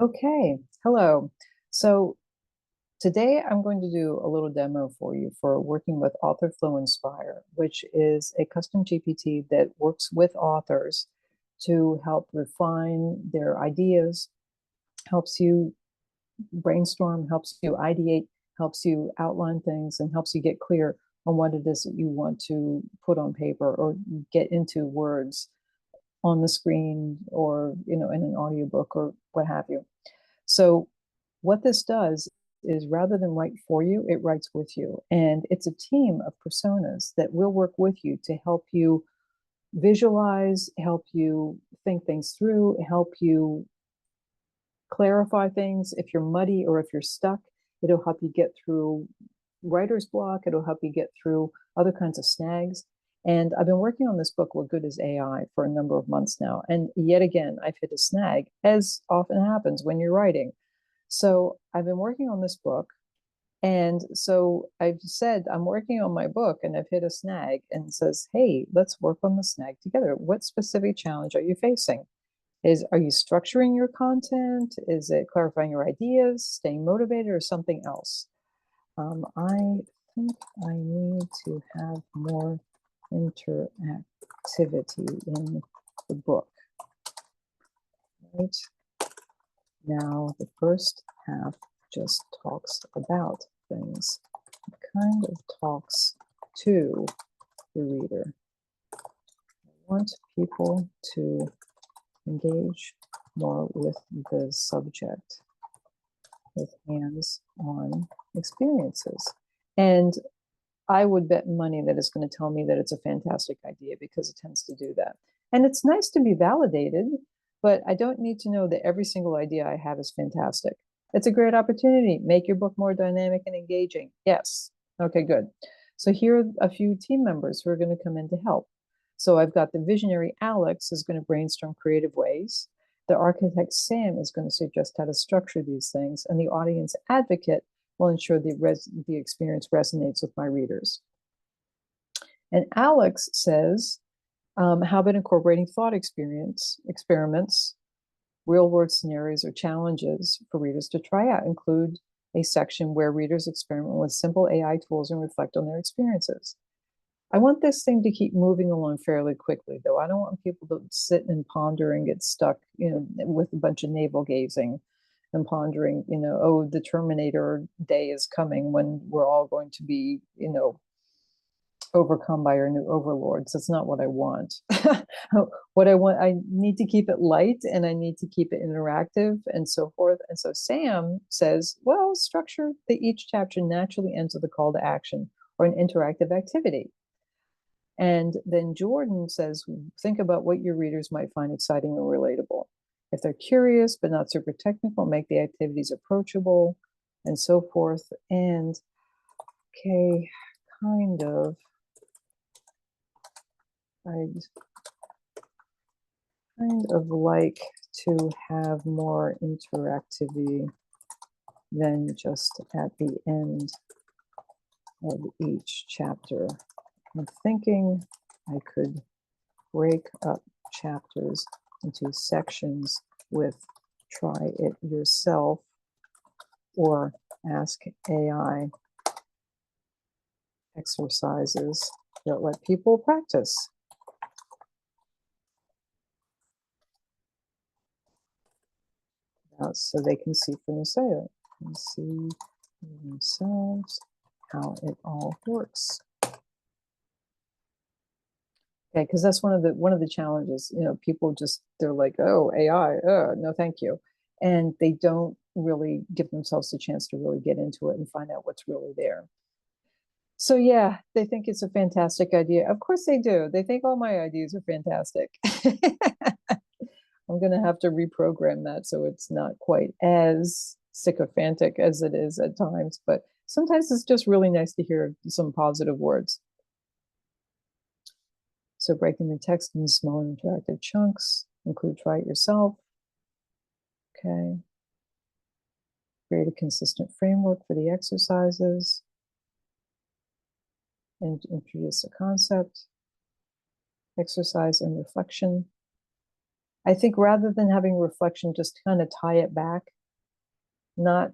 Okay, hello. So today I'm going to do a little demo for you for working with AuthorFlow Inspire, which is a custom GPT that works with authors to help refine their ideas, helps you brainstorm, helps you ideate, helps you outline things, and helps you get clear on what it is that you want to put on paper or get into words on the screen or, in an audiobook or what have you. So what this does is rather than write for you, it writes with you. And it's a team of personas that will work with you to help you visualize, help you think things through, help you clarify things. If you're muddy or if you're stuck, it'll help you get through writer's block. It'll help you get through other kinds of snags. And I've been working on this book, What Good is AI, for a number of months now. And yet again, I've hit a snag, as often happens when you're writing. So I've been working on this book. And so I've said, I'm working on my book and I've hit a snag, and it says, hey, let's work on the snag together. What specific challenge are you facing? Are you structuring your content? Is it clarifying your ideas, staying motivated, or something else? I think I need to have more interactivity in the book. Right now, the first half just talks about things. It kind of talks to the reader. I want people to engage more with the subject, with hands-on experiences. And I would bet money that it's going to tell me that it's a fantastic idea, because it tends to do that. And it's nice to be validated, but I don't need to know that every single idea I have is fantastic. It's a great opportunity. Make your book more dynamic and engaging. Yes. Okay, good. So here are a few team members who are going to come in to help. So I've got the visionary Alex is going to brainstorm creative ways. The architect Sam is going to suggest how to structure these things. And the audience advocate will ensure the experience resonates with my readers. And Alex says, how about incorporating thought experiments, real-world scenarios or challenges for readers to try out? Include a section where readers experiment with simple AI tools and reflect on their experiences. I want this thing to keep moving along fairly quickly, though. I don't want people to sit and ponder and get stuck, with a bunch of navel gazing and pondering, oh, the Terminator day is coming when we're all going to be, overcome by our new overlords. That's not what I want. What I want, I need to keep it light and I need to keep it interactive and so forth. And so Sam says, well, structure that each chapter naturally ends with a call to action or an interactive activity. And then Jordan says, think about what your readers might find exciting or relatable. If they're curious but not super technical, make the activities approachable and so forth. And okay, I'd kind of like to have more interactivity than just at the end of each chapter. I'm thinking I could break up chapters into sections with try it yourself or ask AI exercises that let people practice. So they can see for themselves, how it all works. Okay, because that's one of the challenges. People they're like, oh, AI, no, thank you, and they don't really give themselves a chance to really get into it and find out what's really there. So yeah, they think it's a fantastic idea. Of course they do. They think all my ideas are fantastic. I'm going to have to reprogram that so it's not quite as sycophantic as it is at times, but sometimes it's just really nice to hear some positive words. So breaking the text into small interactive chunks, include try it yourself. Okay. Create a consistent framework for the exercises. And introduce a concept, exercise and reflection. I think rather than having reflection, just kind of tie it back, not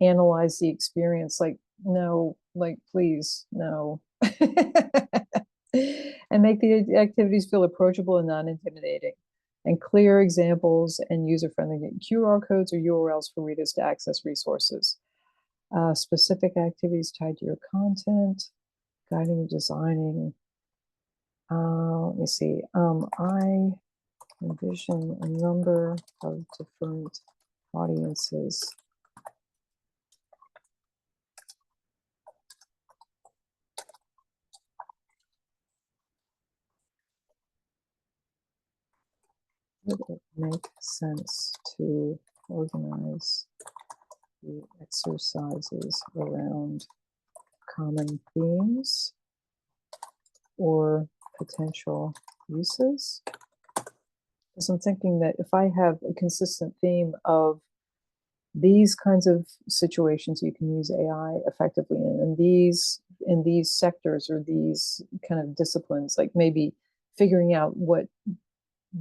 analyze the experience, like, no, like, please, no. And make the activities feel approachable and non-intimidating, and clear examples and user-friendly QR codes or URLs for readers to access resources. Specific activities tied to your content, guiding and designing. Let me see. I envision a number of different audiences. Would it make sense to organize the exercises around common themes or potential uses? Because I'm thinking that if I have a consistent theme of these kinds of situations you can use AI effectively in these sectors or these kind of disciplines, like maybe figuring out what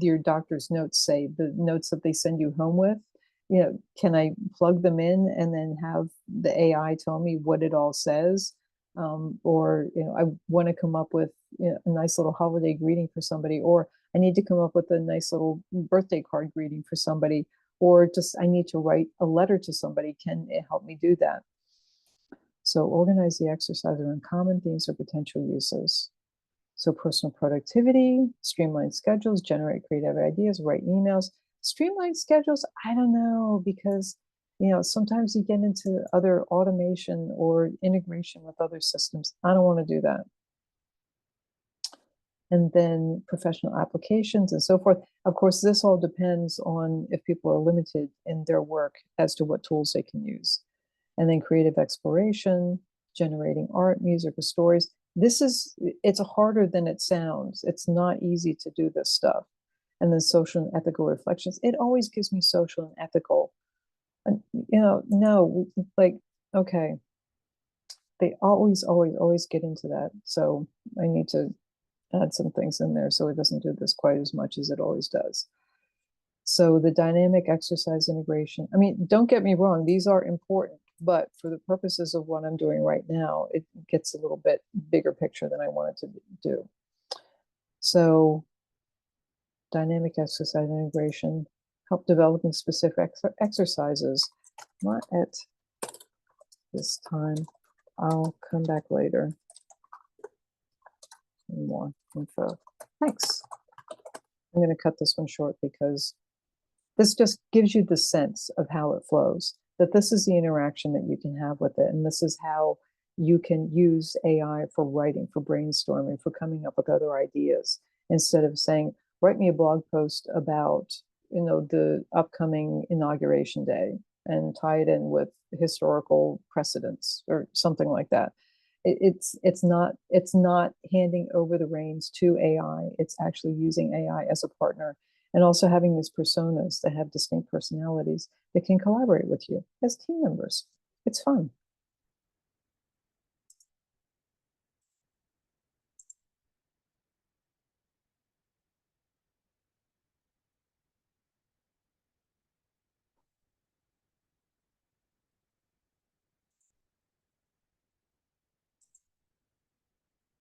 your doctor's notes say, the notes that they send you home with, can I plug them in and then have the AI tell me what it all says? Or, I want to come up with a nice little holiday greeting for somebody, or I need to come up with a nice little birthday card greeting for somebody, or just I need to write a letter to somebody. Can it help me do that? So organize the exercise around common themes or potential uses. So personal productivity, streamline schedules, generate creative ideas, write emails. Streamline schedules, I don't know, because sometimes you get into other automation or integration with other systems. I don't want to do that. And then professional applications and so forth. Of course, this all depends on if people are limited in their work as to what tools they can use. And then creative exploration, generating art, music, or stories. It's harder than it sounds. It's not easy to do this stuff. And then social and ethical reflections. It always gives me social and ethical. And, no, like, okay. They always get into that. So I need to add some things in there so it doesn't do this quite as much as it always does. So the dynamic exercise integration, I mean, don't get me wrong, these are important, but for the purposes of what I'm doing right now, it gets a little bit bigger picture than I wanted to do. So dynamic exercise integration, help developing specific exercises, not at this time. I'll come back later. More info. Thanks. I'm going to cut this one short because this just gives you the sense of how it flows, that this is the interaction that you can have with it. And this is how you can use AI for writing, for brainstorming, for coming up with other ideas, instead of saying, write me a blog post about, the upcoming inauguration day and tie it in with historical precedents or something like that. It's not handing over the reins to AI. It's actually using AI as a partner, and also having these personas that have distinct personalities that can collaborate with you as team members. It's fun.